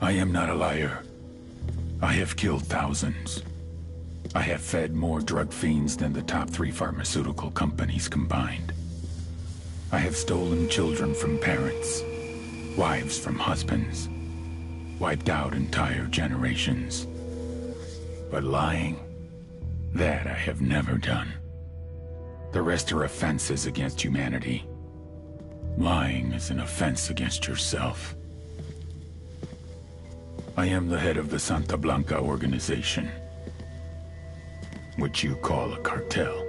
I am not a liar. I have killed thousands. I have fed more drug fiends than the top 3 pharmaceutical companies combined. I have stolen children from parents, wives from husbands, wiped out entire generations. But lying, that I have never done. The rest are offenses against humanity. Lying is an offense against yourself. I am the head of the Santa Blanca organization, which you call a cartel.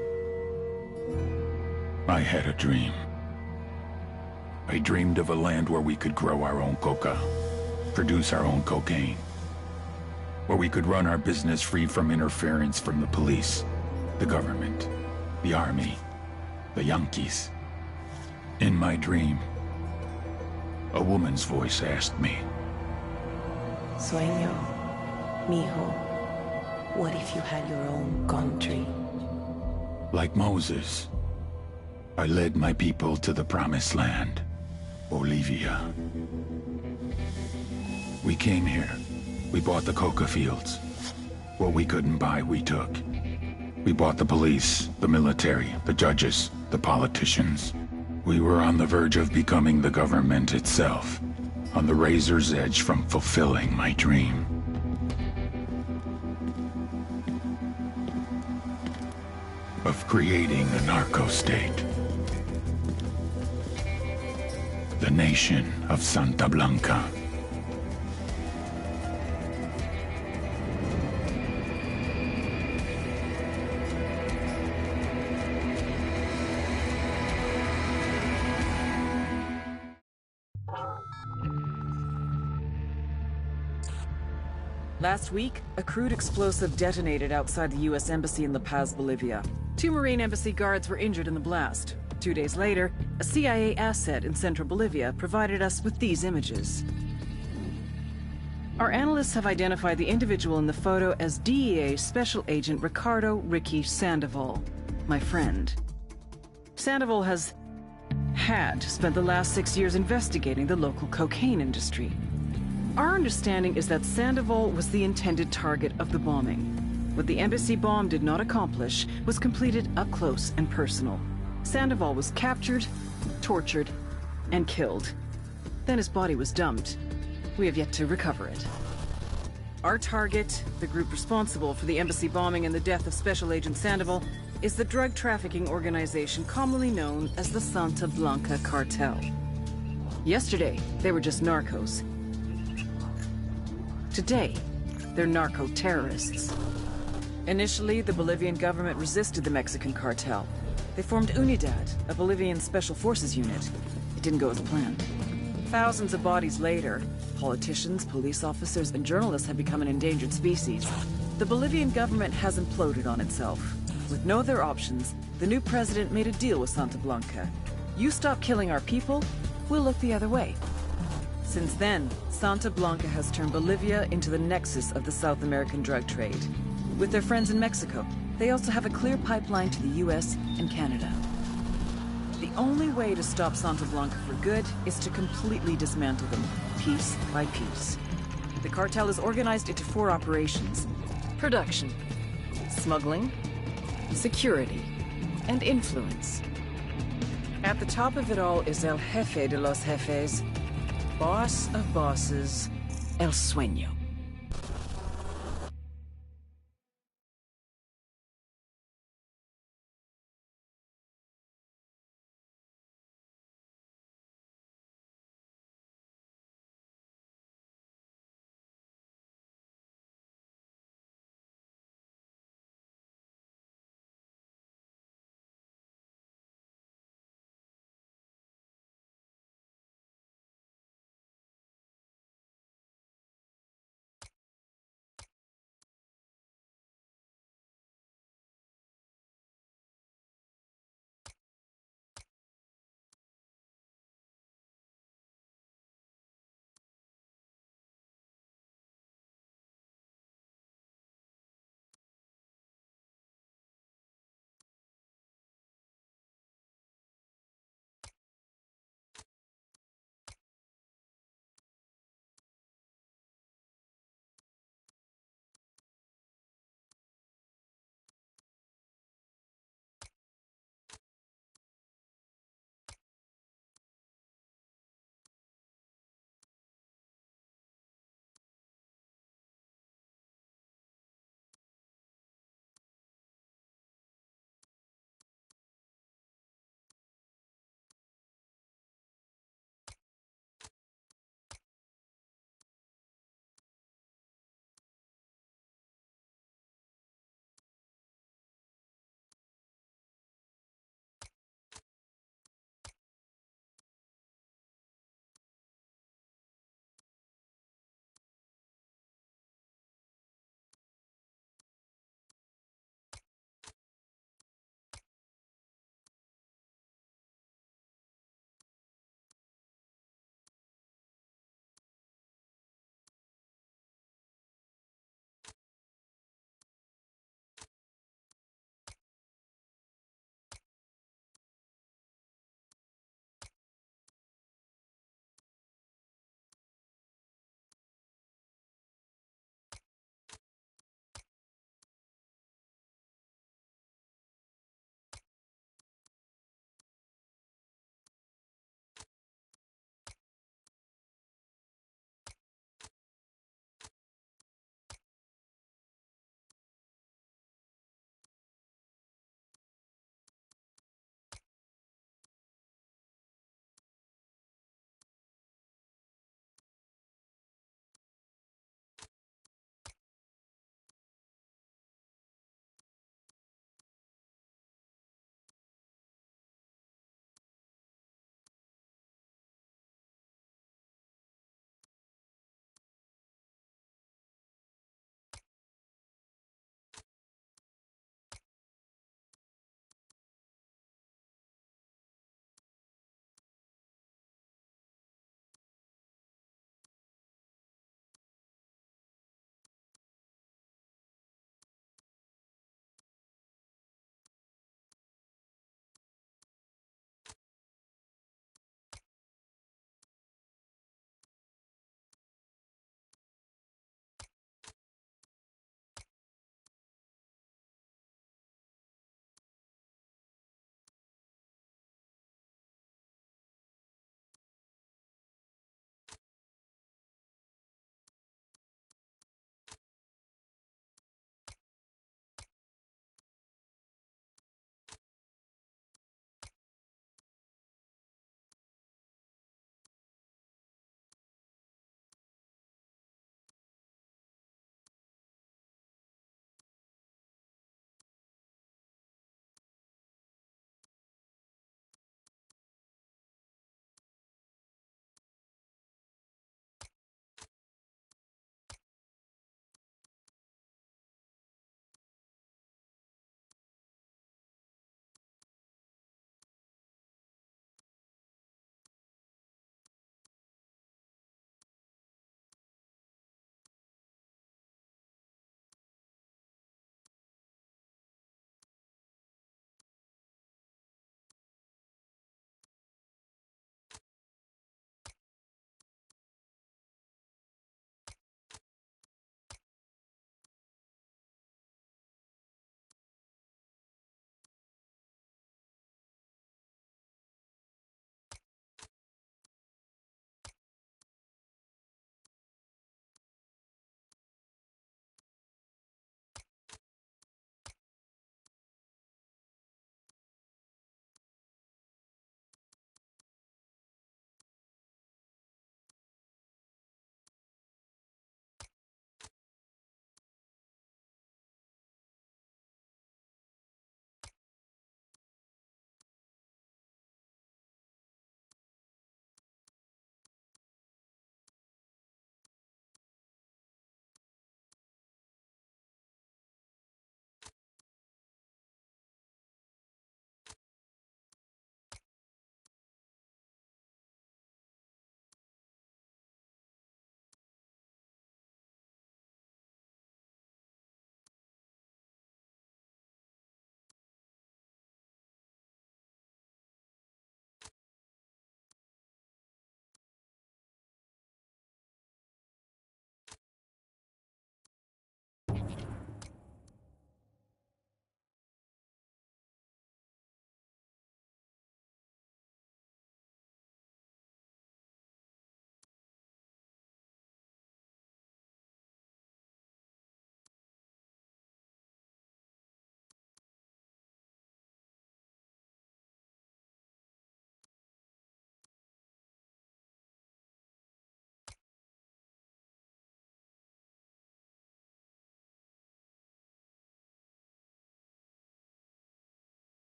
I had a dream. I dreamed of a land where we could grow our own coca, produce our own cocaine, where we could run our business free from interference from the police, the government, the army, the Yankees. In my dream, a woman's voice asked me, Sueño, mijo, what if you had your own country? like Moses, I led my people to the promised land, Bolivia. We came here. We bought the coca fields. What we couldn't buy, we took. We bought the police, the military, the judges, the politicians. We were on the verge of becoming the government itself, on the razor's edge from fulfilling my dream. Of creating a narco-state. The nation of Santa Blanca. Last week, a crude explosive detonated outside the U.S. Embassy in La Paz, Bolivia. 2 Marine Embassy guards were injured in the blast. 2 days later, a CIA asset in central Bolivia provided us with these images. Our analysts have identified the individual in the photo as DEA Special Agent Ricardo Ricky Sandoval, my friend. Sandoval had spent the last 6 years investigating the local cocaine industry. Our understanding is that Sandoval was the intended target of the bombing. What the embassy bomb did not accomplish was completed up close and personal. Sandoval was captured, tortured, and killed. Then his body was dumped. We have yet to recover it. Our target, the group responsible for the embassy bombing and the death of Special Agent Sandoval, is the drug trafficking organization commonly known as the Santa Blanca Cartel. Yesterday, they were just narcos. Today, they're narco-terrorists. Initially, the Bolivian government resisted the Mexican cartel. They formed UNIDAD, a Bolivian special forces unit. It didn't go as planned. Thousands of bodies later, politicians, police officers, and journalists have become an endangered species. The Bolivian government has imploded on itself. With no other options, the new president made a deal with Santa Blanca. You stop killing our people, we'll look the other way. Since then, Santa Blanca has turned Bolivia into the nexus of the South American drug trade. With their friends in Mexico, they also have a clear pipeline to the US and Canada. The only way to stop Santa Blanca for good is to completely dismantle them, piece by piece. The cartel is organized into 4 operations: production, smuggling, security, and influence. At the top of it all is El Jefe de los Jefes, boss of bosses, El Sueño.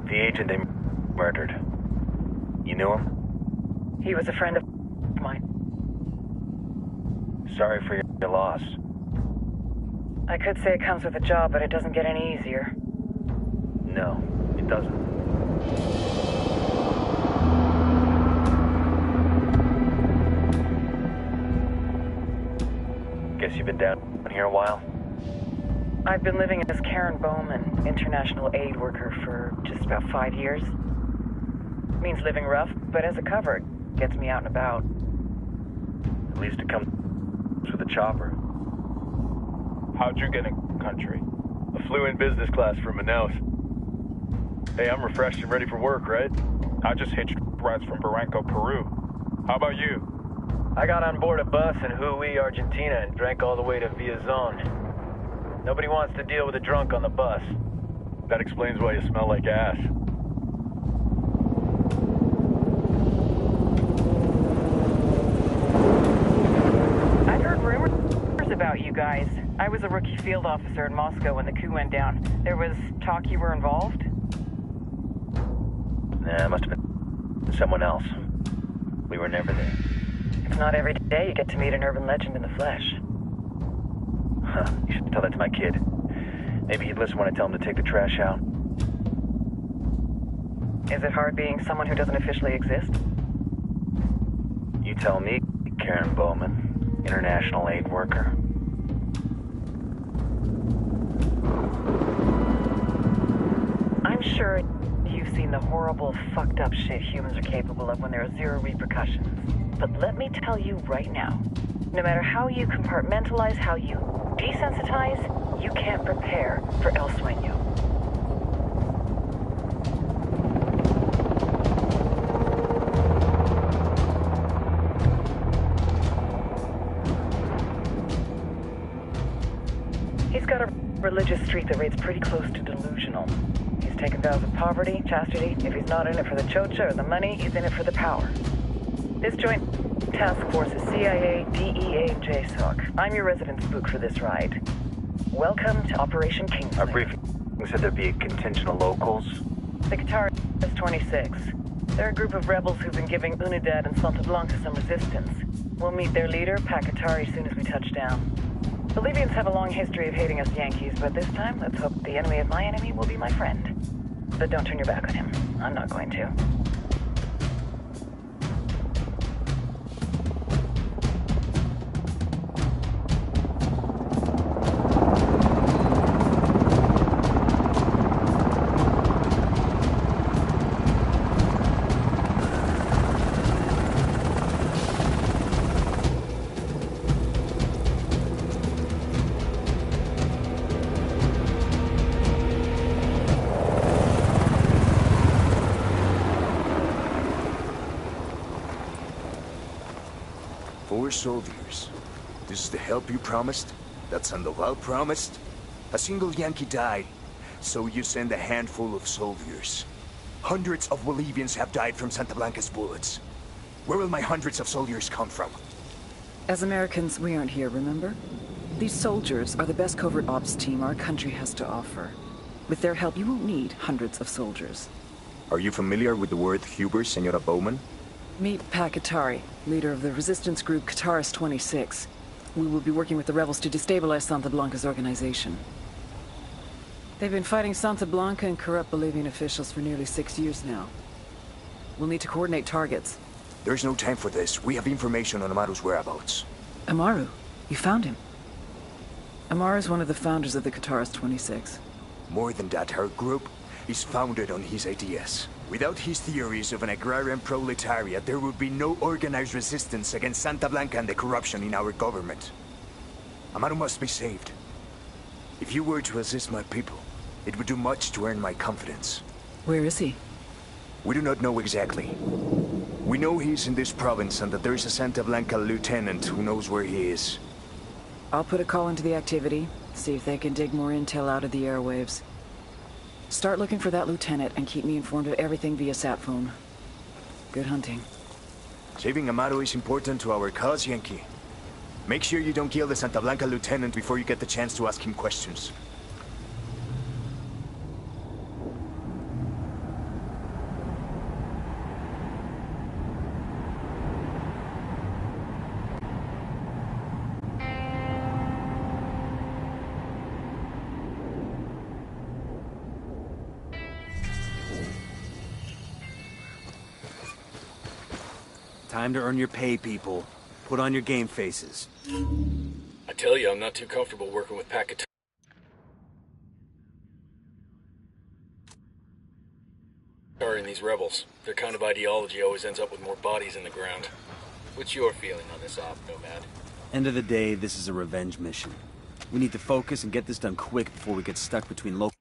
The agent they murdered. You knew him? He was a friend of mine. Sorry for your loss. I could say it comes with a job, but it doesn't get any easier. No, it doesn't. Guess you've been down here a while? I've been living as Karen Bowman, international aid worker, for just about 5 years. Means living rough, but as a cover, it gets me out and about. At least it comes with a chopper. How'd you get in country? I flew in business class from Manaus. Hey, I'm refreshed and ready for work, right? I just hitched rides from Barranco, Peru. How about you? I got on board a bus in Hui, Argentina, and drank all the way to Villazon. Nobody wants to deal with a drunk on the bus. That explains why you smell like ass. I've heard rumors about you guys. I was a rookie field officer in Moscow when the coup went down. There was talk you were involved? Nah, it must have been someone else. We were never there. It's not every day you get to meet an urban legend in the flesh. Huh, you should tell that to my kid. Maybe he'd listen when I tell him to take the trash out. Is it hard being someone who doesn't officially exist? You tell me, Karen Bowman, international aid worker. I'm sure you've seen the horrible, fucked up shit humans are capable of when there are zero repercussions. But let me tell you right now, no matter how you compartmentalize, how you desensitize, you can't prepare for El Sueño. He's got a religious streak that rates pretty close to delusional. He's taken vows of poverty, chastity. If he's not in it for the chocha or the money, he's in it for the power. This joint task force is CIA, DEA, and JSOC. I'm your resident spook for this ride. Welcome to Operation Kingslayer. Our briefing said there'd be a contingent of locals. The Qatar is 26. They're a group of rebels who've been giving Unidad and Santa Blanca some resistance. We'll meet their leader, Pakatari, as soon as we touch down. Bolivians have a long history of hating us Yankees, but this time, let's hope the enemy of my enemy will be my friend. But don't turn your back on him. I'm not going to. Soldiers. This is the help you promised? That Sandoval promised? A single Yankee died, so you send a handful of soldiers. Hundreds of Bolivians have died from Santa Blanca's bullets. Where will my hundreds of soldiers come from? As Americans, we aren't here, remember? These soldiers are the best covert ops team our country has to offer. With their help, you won't need hundreds of soldiers. Are you familiar with the word Huber, Senora Bowman? Meet Pakatari, leader of the resistance group Qatar's 26. We will be working with the rebels to destabilize Santa Blanca's organization. They've been fighting Santa Blanca and corrupt Bolivian officials for nearly 6 years now. We'll need to coordinate targets. There's no time for this. We have information on Amaru's whereabouts. Amaru? You found him? Amaru is one of the founders of the Qatar's 26. More than that, her group is founded on his ideas. Without his theories of an agrarian proletariat, there would be no organized resistance against Santa Blanca and the corruption in our government. Amaru must be saved. If you were to assist my people, it would do much to earn my confidence. Where is he? We do not know exactly. We know he's in this province and that there is a Santa Blanca lieutenant who knows where he is. I'll put a call into the activity, see if they can dig more intel out of the airwaves. Start looking for that lieutenant and keep me informed of everything via sat phone. Good hunting. Saving Amaru is important to our cause, Yankee. Make sure you don't kill the Santa Blanca lieutenant before you get the chance to ask him questions. Time to earn your pay, people. Put on your game faces. I tell you, I'm not too comfortable working with Packet. And these rebels. Their kind of ideology always ends up with more bodies in the ground. What's your feeling on this op, Nomad? End of the day, this is a revenge mission. We need to focus and get this done quick before we get stuck between local...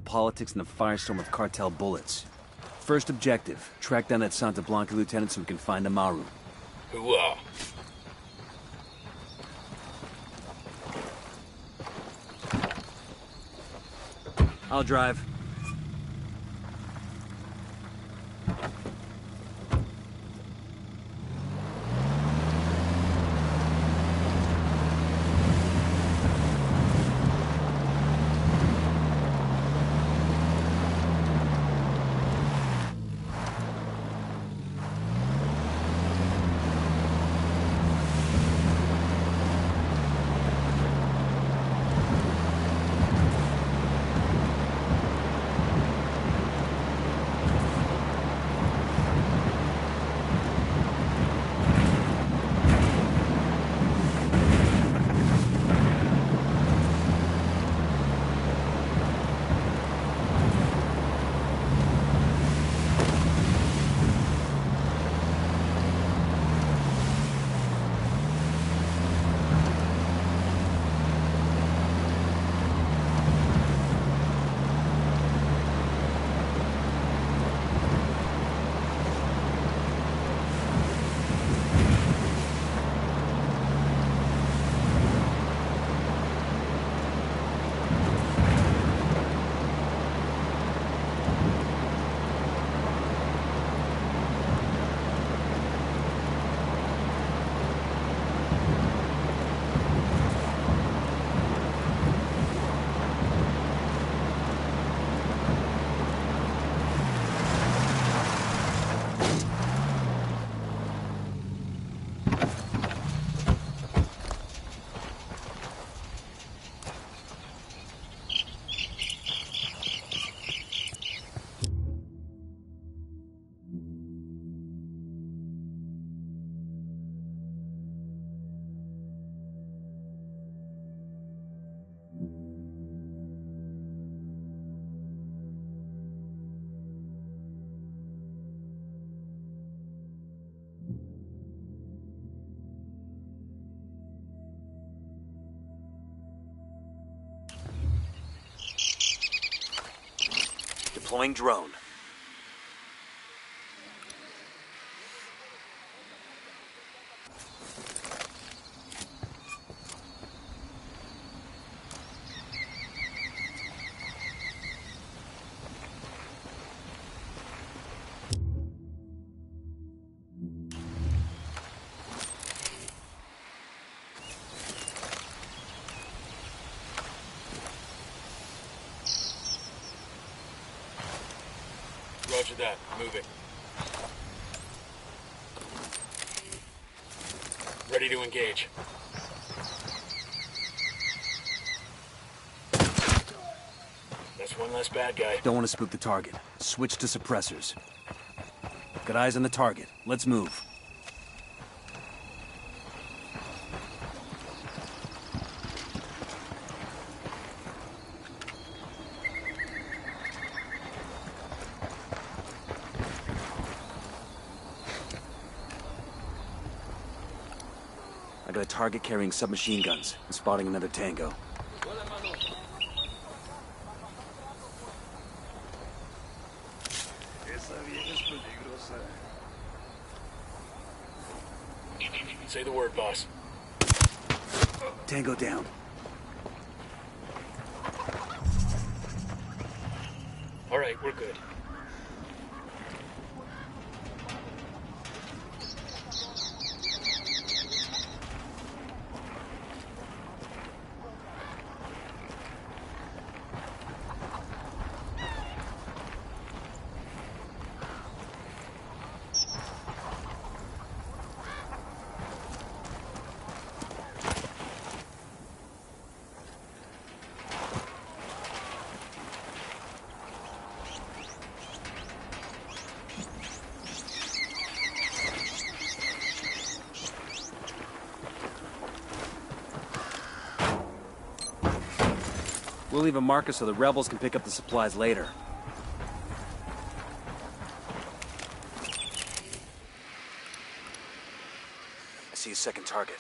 politics and the firestorm of cartel bullets. First objective, track down that Santa Blanca lieutenant so we can find Amaru. Hooah! I'll drive. Deploying drone. Roger that. Moving. Ready to engage. That's one less bad guy. Don't want to spook the target. Switch to suppressors. Got eyes on the target. Let's move. I got a target carrying submachine guns. I'm spotting another tango. Say the word, boss. Tango down. All right, we're good. We'll leave a marker so the rebels can pick up the supplies later. I see a second target.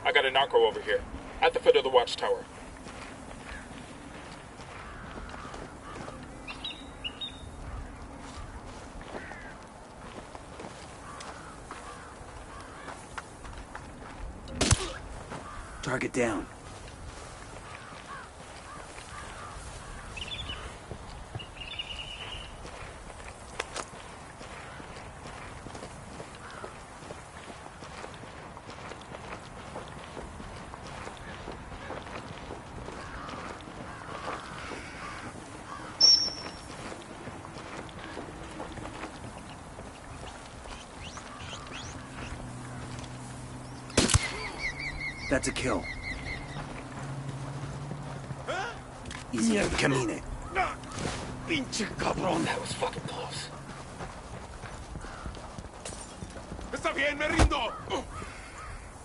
I got a narco over here, at the foot of the watchtower. Target down. That's a kill. Easy, camine. Pinche cabrón. That was fucking close. Está bien, me rindo.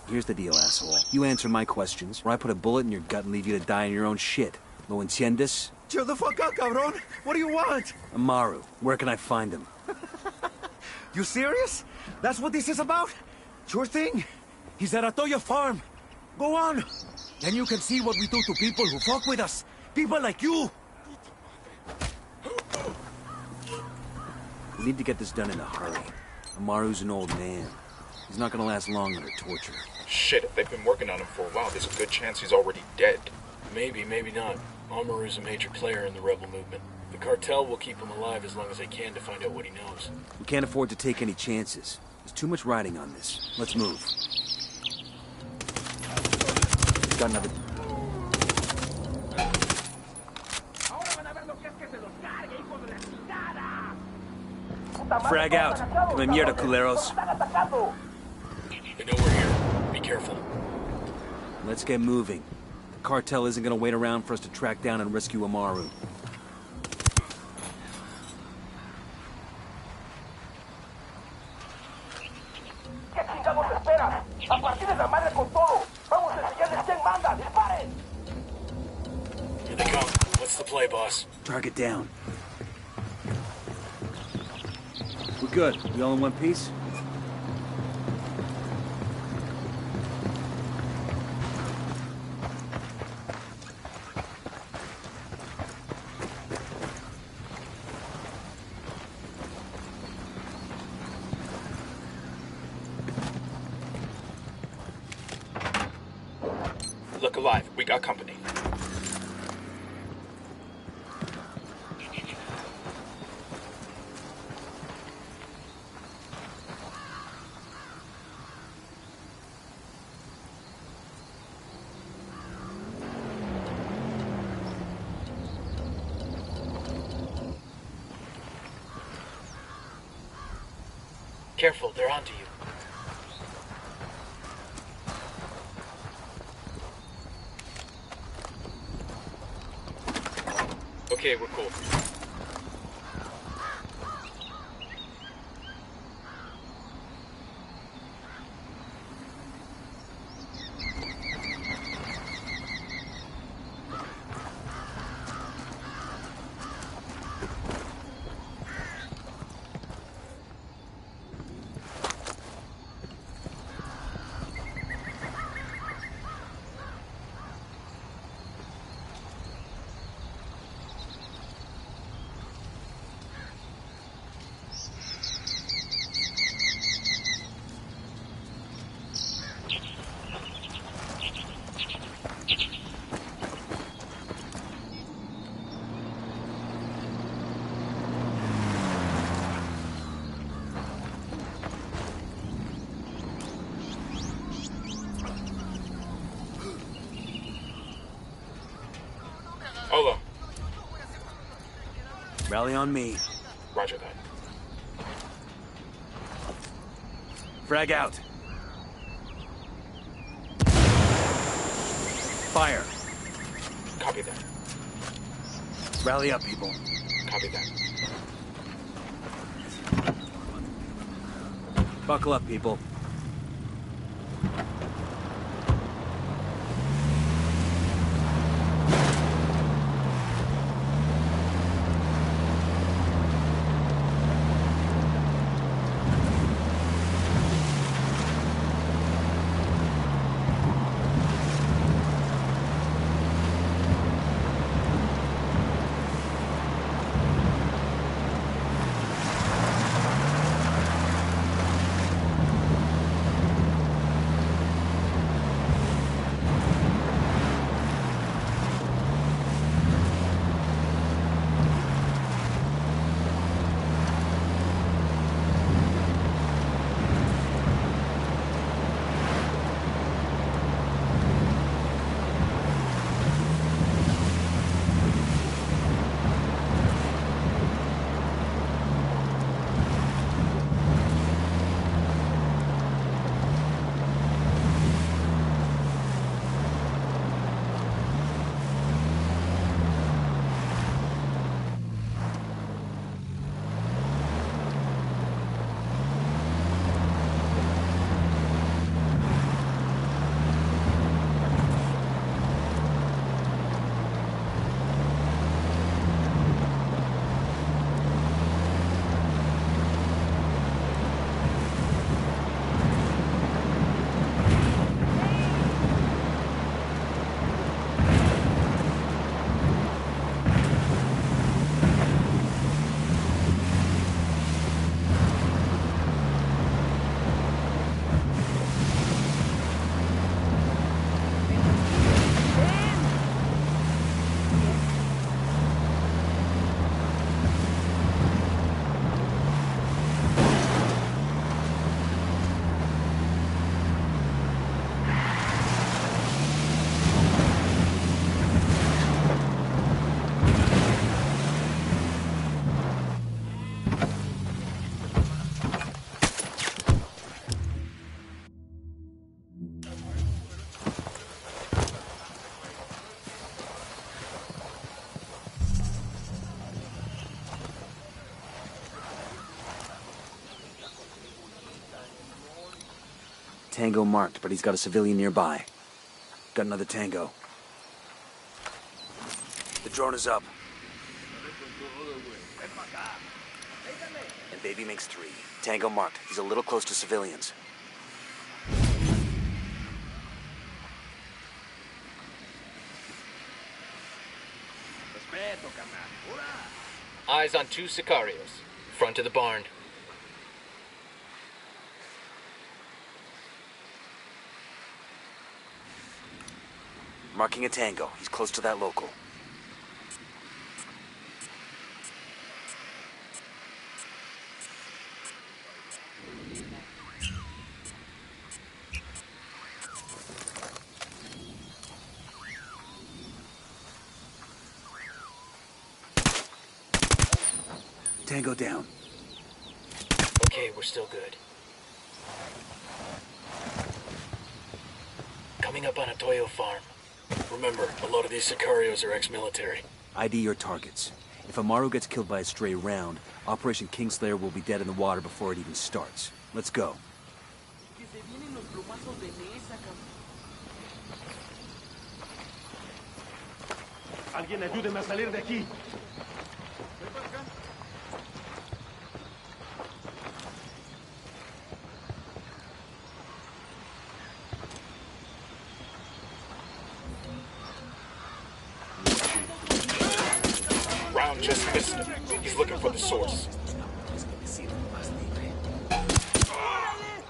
Here's the deal, asshole. You answer my questions, or I put a bullet in your gut and leave you to die in your own shit. ¿Lo entiendes? Chill the fuck out, cabrón. What do you want? Amaru, where can I find him? You serious? That's what this is about? Sure thing. He's at Atoya Farm. Go on. Then you can see what we do to people who fuck with us. People like you. We need to get this done in a hurry. Amaru's an old man. He's not gonna last long under torture. Shit, if they've been working on him for a while, there's a good chance he's already dead. Maybe, maybe not. Amaru's a major player in the rebel movement. The cartel will keep him alive as long as they can to find out what he knows. We can't afford to take any chances. There's too much riding on this. Let's move. Got another... Frag out. Come mierda, culeros. They know we're here. Be careful. Let's get moving. The cartel isn't gonna wait around for us to track down and rescue Amaru. Here they come. What's the play, boss? Target down. We're good. We all in one piece? Look alive. We got company. Careful, they're onto you. Okay, we're cool. Hola. Rally on me. Roger that. Frag out. Fire. Copy that. Rally up, people. Copy that. Buckle up, people. Tango marked, but he's got a civilian nearby. Got another Tango. The drone is up. And baby makes 3. Tango marked. He's a little close to civilians. Eyes on 2 Sicarios. Front of the barn. Marking a Tango. He's close to that local. Tango down. Okay, we're still good. Coming up on a Toyo farm. Remember, a lot of these Sicarios are ex-military. ID your targets. If Amaru gets killed by a stray round, Operation Kingslayer will be dead in the water before it even starts. Let's go. Alguien ayúdeme a salir de aquí. Round just missed him. He's looking for the source.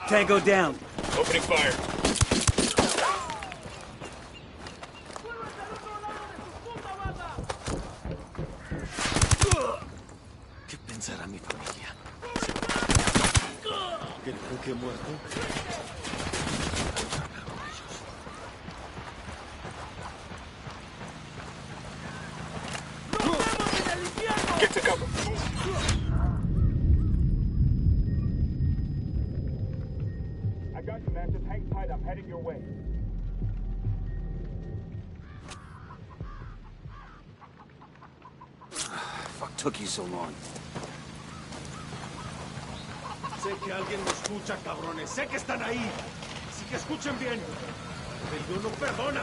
Tango down. Opening fire. ¿Qué pensará mi familia? ¿Creen que he muerto? Get to cover. I got you, man. Just hang tight. I'm heading your way. fuck took you so long? Sé que alguien me escucha, cabrones. Sé que están ahí. Así que escuchen bien. El Dios no perdona.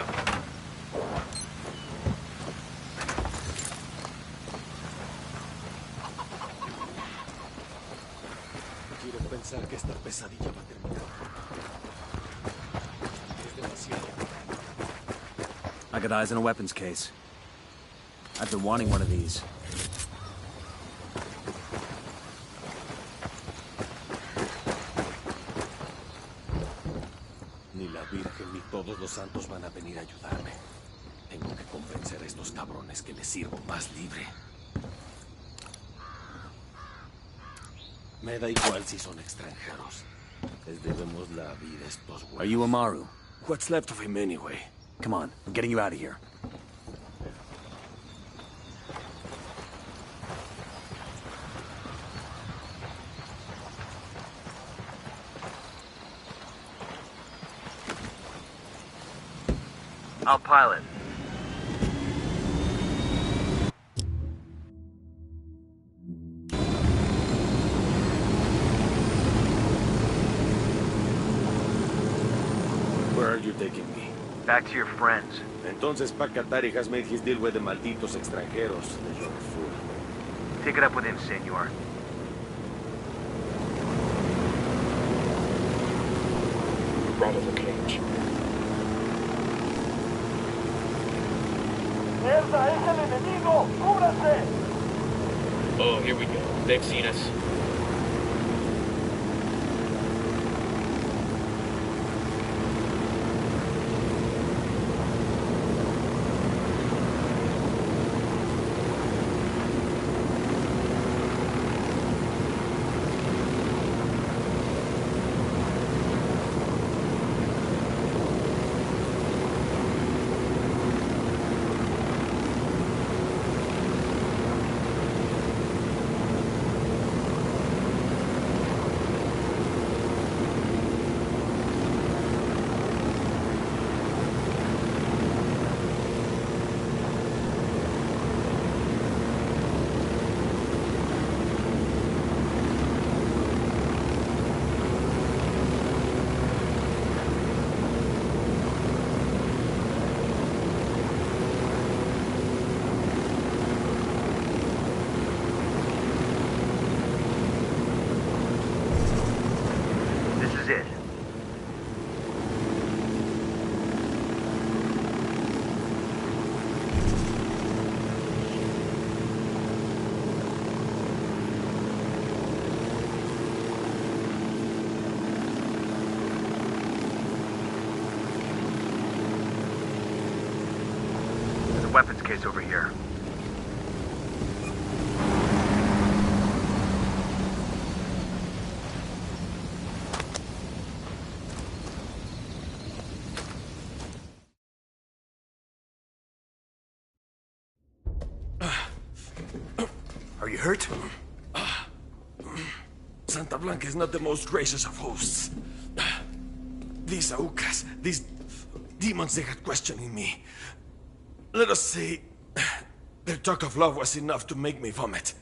Quiero pensar que esta pesadilla va a terminar. Es demasiado. I got eyes on a weapons case. I've been wanting one of these. Ni la Virgen ni todos los santos van a venir a ayudarme. Tengo que convencer a estos cabrones que les sirvo más libre. Me da igual si son extranjeros. Les debemos la vida a estos güeyes. Are you Amaru? What's left of him anyway? Come on, I'm getting you out of here. I'll pilot. Where are you taking me? Back to your friends. Entonces Pacatari has made his deal with the malditos extranjeros. You're a fool. Take it up with him, senor. Right of the cage. Oh, here we go. They've seen us. Weapons case over here. Are you hurt? Santa Blanca is not the most gracious of hosts. These Aucas, these demons they had questioning me. Let us say, their talk of love was enough to make me vomit.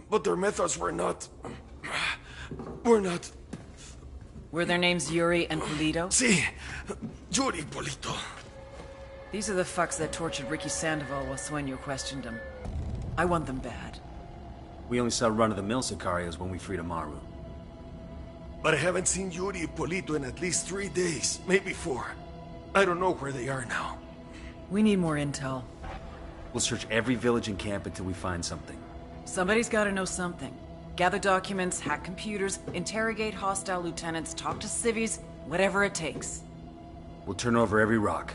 But their methods were not... Were their names Yuri and Polito? Sí, Yuri Polito. These are the fucks that tortured Ricky Sandoval while Sueño questioned him. I want them bad. We only saw run-of-the-mill Sicarios when we freed Amaru. But I haven't seen Yuri and Polito in at least 3 days, maybe 4. I don't know where they are now. We need more intel. We'll search every village and camp until we find something. Somebody's gotta know something. Gather documents, hack computers, interrogate hostile lieutenants, talk to civvies, whatever it takes. We'll turn over every rock.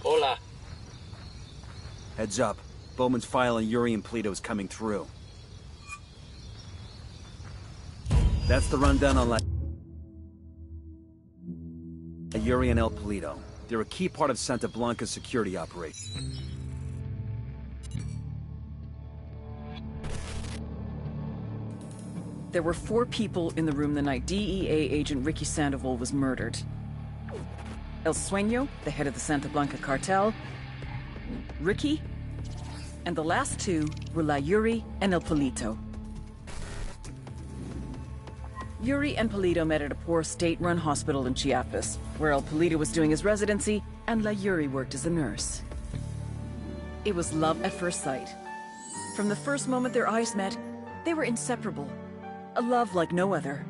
Hola. Heads up. Bowman's file on Yuri and Polito is coming through. That's the rundown on Yuri and El Polito. They're a key part of Santa Blanca's security operation. There were 4 people in the room the night DEA agent Ricky Sandoval was murdered. El Sueño, the head of the Santa Blanca cartel, Ricky, and the last two were La Yuri and El Polito. Yuri and Polito met at a poor state-run hospital in Chiapas, where El Polito was doing his residency and La Yuri worked as a nurse. It was love at first sight. From the first moment their eyes met, they were inseparable. A love like no other.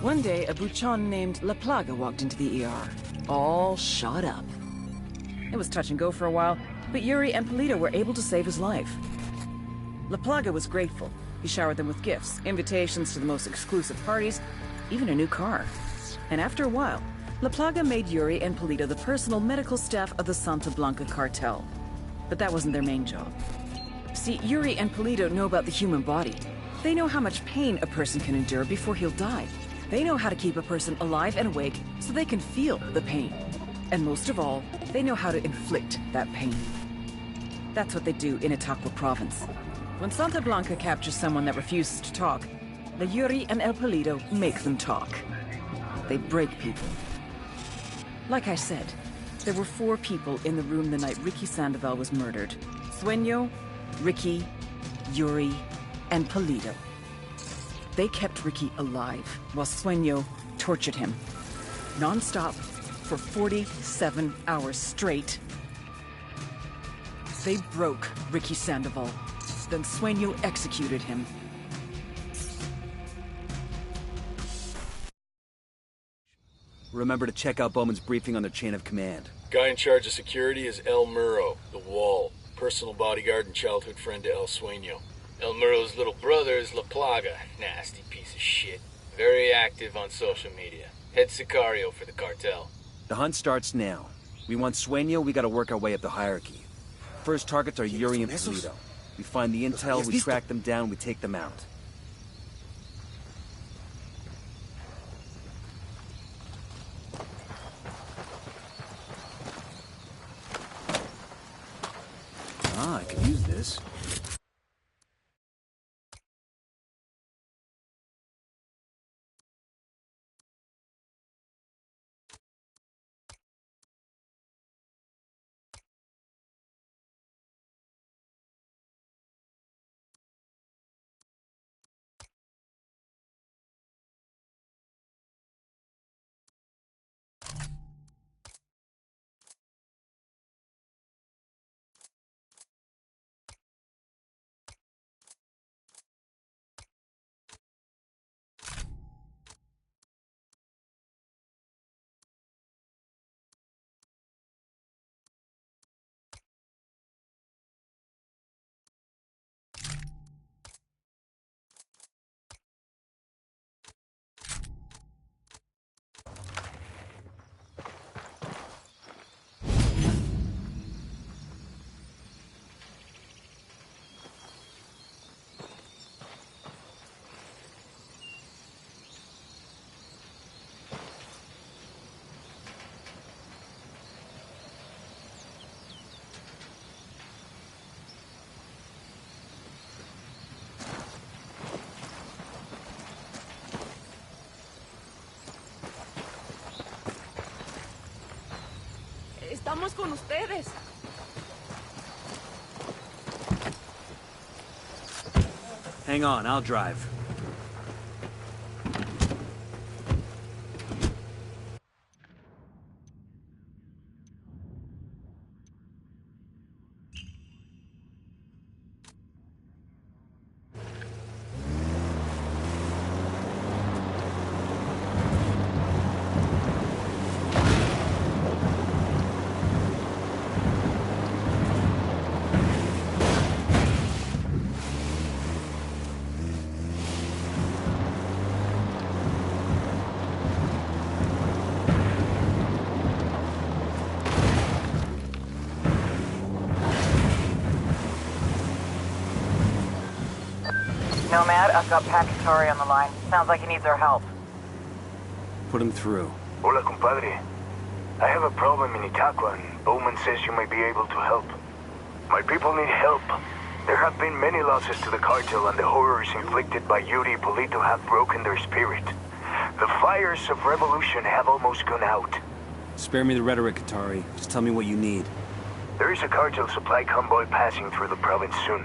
One day, a buchon named La Plaga walked into the ER, all shot up. It was touch and go for a while, but Yuri and Polito were able to save his life. La Plaga was grateful. He showered them with gifts, invitations to the most exclusive parties, even a new car. And after a while, La Plaga made Yuri and Polito the personal medical staff of the Santa Blanca cartel. But that wasn't their main job. See, Yuri and Polito know about the human body. They know how much pain a person can endure before he'll die. They know how to keep a person alive and awake so they can feel the pain. And most of all, they know how to inflict that pain. That's what they do in Itaqua province. When Santa Blanca captures someone that refuses to talk, the Yuri and El Polito make them talk. They break people. Like I said, there were 4 people in the room the night Ricky Sandoval was murdered. Sueño, Ricky, Yuri, and Polito. They kept Ricky alive while Sueño tortured him. Non-stop for 47 hours straight. They broke Ricky Sandoval. Then Sueño executed him. Remember to check out Bowman's briefing on their chain of command. Guy in charge of security is El Muro, the Wall. Personal bodyguard and childhood friend to El Sueño. El Muro's little brother is La Plaga. Nasty piece of shit. Very active on social media. Head Sicario for the cartel. The hunt starts now. We want Sueño, we gotta work our way up the hierarchy. First targets are Yuri and Polito. We find the intel, we track them down, we take them out. Ah, I could use this. Estamos con ustedes. Hang on, I'll drive. Nomad, I've got Pakatari on the line. Sounds like he needs our help. Put him through. Hola, compadre. I have a problem in Itaqua, and Bowman says you may be able to help. My people need help. There have been many losses to the cartel, and the horrors inflicted by Yuri Polito have broken their spirit. The fires of revolution have almost gone out. Spare me the rhetoric, Katari. Just tell me what you need. There is a cartel supply convoy passing through the province soon.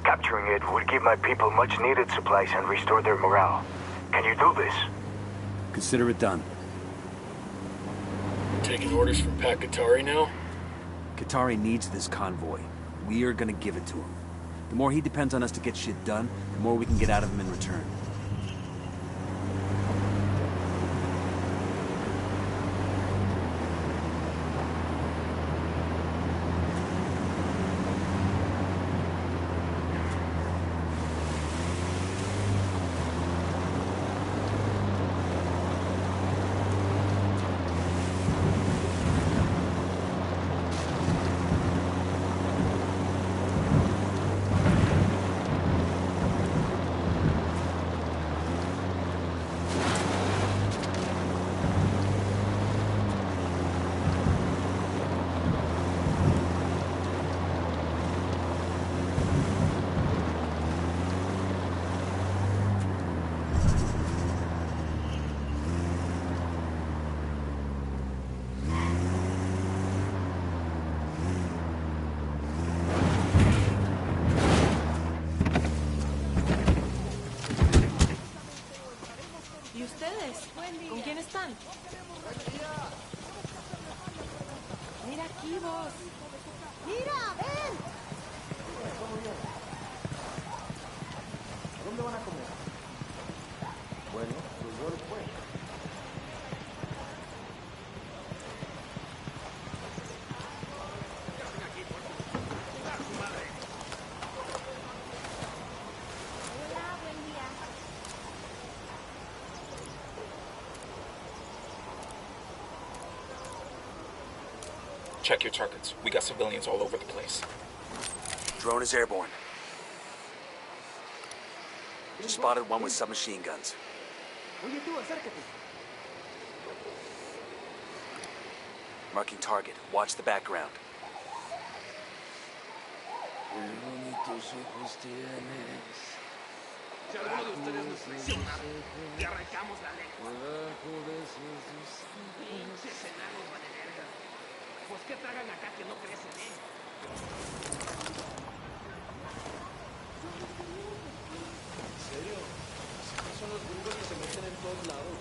Capturing it would give my people much-needed supplies and restore their morale. Can you do this? Consider it done. Taking orders from Pat Katari now? Katari needs this convoy. We are gonna give it to him. The more he depends on us to get shit done, the more we can get out of him in return. ¿Y ustedes? ¿Con quién están? Mira aquí vos. ¡Mira, ven! ¿A dónde van a comer? Bueno, pues yo después. Check your targets. We got civilians all over the place. Drone is airborne. Spotted one with submachine guns. Marking target. Watch the background. Si alguno de ustedes nos traiciona, le arrancamos la lengua. Pinches enanos vale verga. Pues qué tragan acá que no crecen, ¿En serio? Estos son los gringos que se meten en todos lados.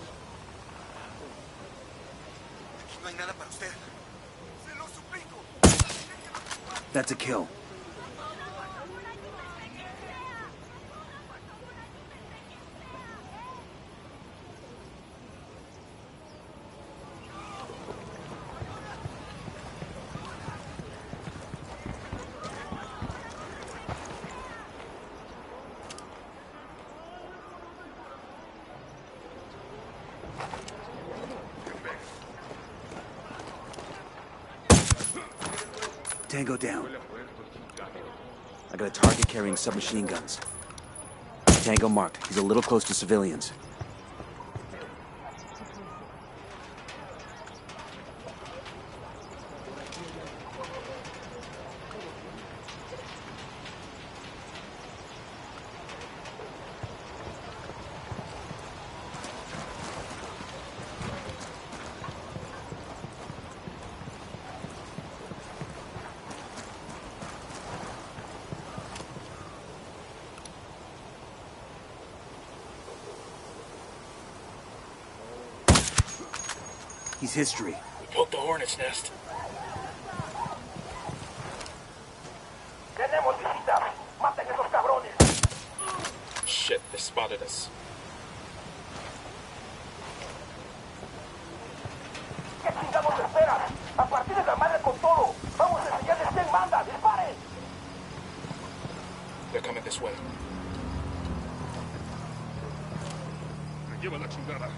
Aquí no hay nada para usted. Se lo suplico. That's a kill. Tango down. I got a target carrying submachine guns. Tango marked. He's a little close to civilians. He's history. We poked the hornet's nest. Shit, they spotted us. They're coming this way. Lleva la chingada.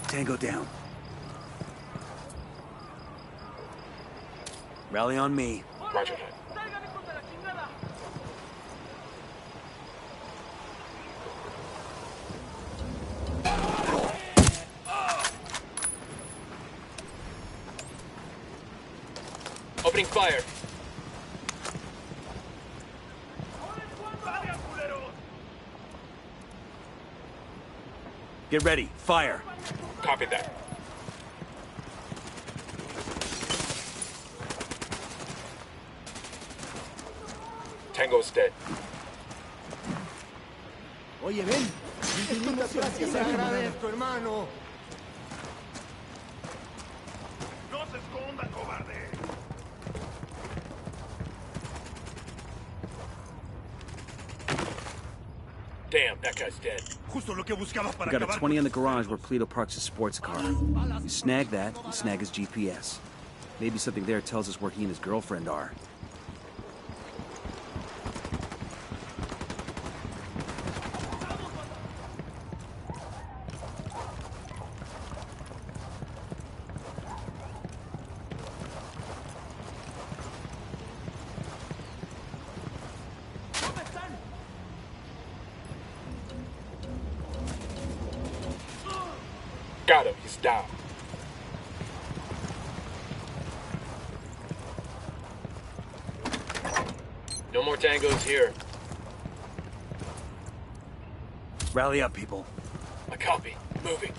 Tango down. Rally on me. Roger that. Opening fire. Get ready. Fire. Copy that. Tango's dead. Oye, ven. Se agradezco, hermano. No se esconda, cobarde. Damn, that guy's dead. Justo lo que buscaba para We got a acabar 20 in the garage where Polito parks his sports car. You snag that, you snag his GPS. Maybe something there tells us where he and his girlfriend are. Got him, he's down. No more tangos here. Rally up, people. A copy. Moving.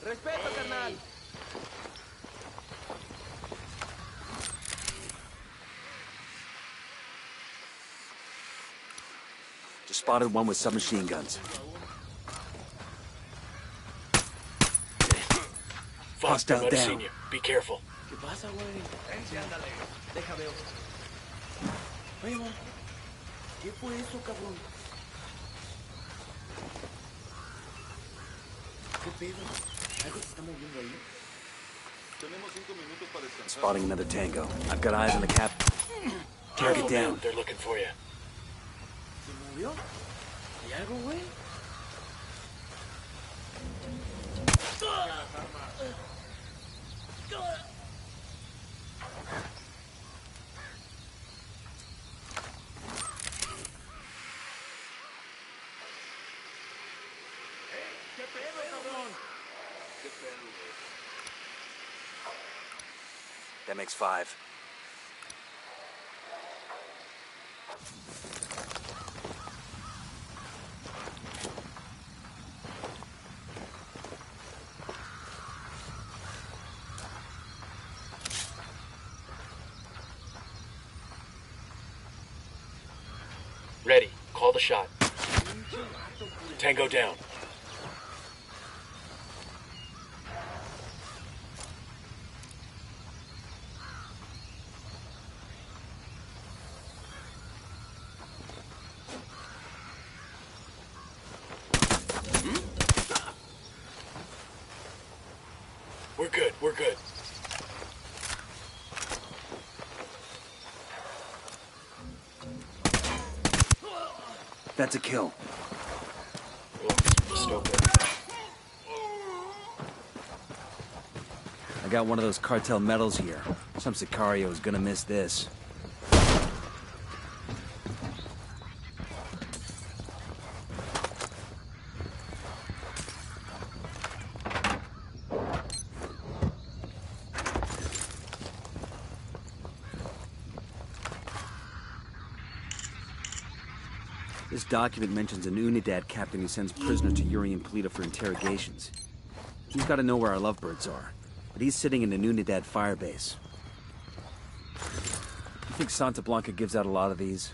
Respeto, carnal. Just spotted one with submachine guns. Hostile Foster, down. Senior. Be careful. ¿Qué pasa, güey? Ándale. Deja veo. Oye, man. ¿Qué fue eso, cabrón? ¿Qué pedo? ¿Algo se está moviendo ahí? Tenemos 5 minutos para descansar. Spotting another tango. I've got eyes on the cap. Target down. They're looking for you. ¿Se movió? ¿Hay algo, güey? ¿Qué pedo, cabrón? ¿Qué pedo, güey? That makes 5. Ready. Call the shot. Tango down. We're good. We're good. That's a kill. I got one of those cartel medals here. Some Sicario is gonna miss this. This document mentions an Unidad captain who sends prisoners to Yuri and Polito for interrogations. He's got to know where our lovebirds are, but he's sitting in an Unidad firebase. You think Santa Blanca gives out a lot of these?